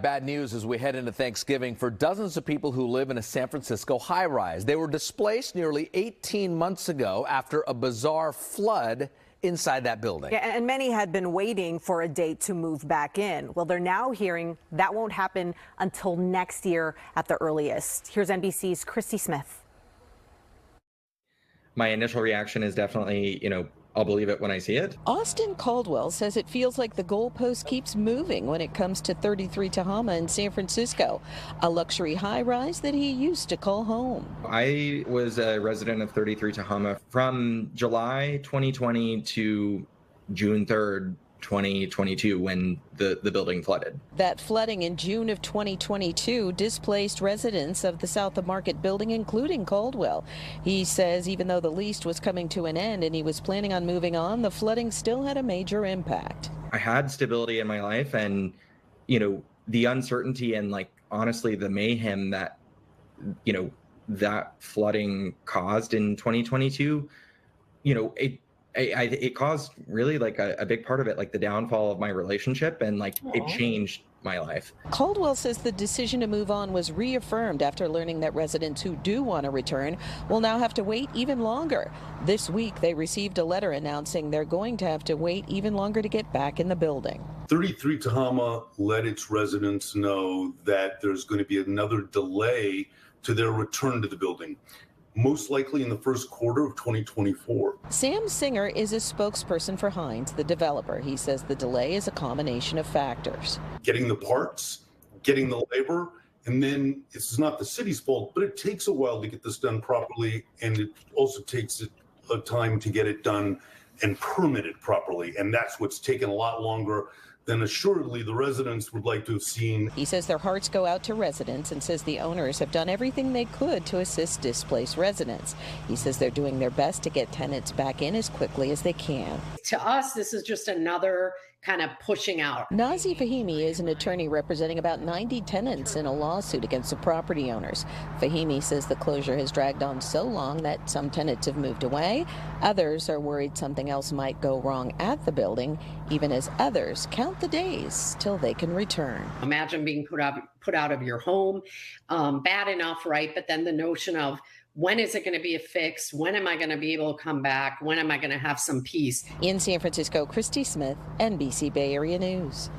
Bad news as we head into Thanksgiving for dozens of people who live in a San Francisco high-rise. They were displaced nearly 18 months ago after a bizarre flood inside that building. Yeah, and many had been waiting for a date to move back in. Well, they're now hearing that won't happen until next year at the earliest. Here's NBC's Christie Smith. My initial reaction is definitely, I'll believe it when I see it. Austin Caldwell says it feels like the goalpost keeps moving when it comes to 33 Tehama in San Francisco, a luxury high-rise that he used to call home. I was a resident of 33 Tehama from July 2020 to June 3rd, 2022, when the building flooded. That flooding in June of 2022 displaced residents of the South of Market building, including Caldwell. He says even though the lease was coming to an end and he was planning on moving on, the flooding still had a major impact. I had stability in my life, and, the uncertainty and, honestly, the mayhem that, that flooding caused in 2022, it caused really a big part of it, the downfall of my relationship, and it changed my life. Caldwell says the decision to move on was reaffirmed after learning that residents who do want to return will now have to wait even longer. This week they received a letter announcing they're going to have to wait even longer to get back in the building. 33 Tehama let its residents know that there's going to be another delay to their return to the building, most likely in the first quarter of 2024. Sam Singer is a spokesperson for Hines, the developer. He says the delay is a combination of factors. Getting the parts, getting the labor, and then it's not the city's fault, but it takes a while to get this done properly, and it also takes a time to get it done and permitted properly, and that's what's taken a lot longer than assuredly the residents would like to have seen. He says their hearts go out to residents and says the owners have done everything they could to assist displaced residents. He says they're doing their best to get tenants back in as quickly as they can. To us, this is just another kind of pushing out. Nazi Fahimi is an attorney representing about 90 tenants in a lawsuit against the property owners. Fahimi says the closure has dragged on so long that some tenants have moved away. Others are worried something else might go wrong at the building, even as others count the days till they can return. Imagine being put out of your home. Bad enough, right? But then the notion of, when is it going to be a fix? When am I going to be able to come back? When am I going to have some peace? In San Francisco, Christie Smith, NBC Bay Area News.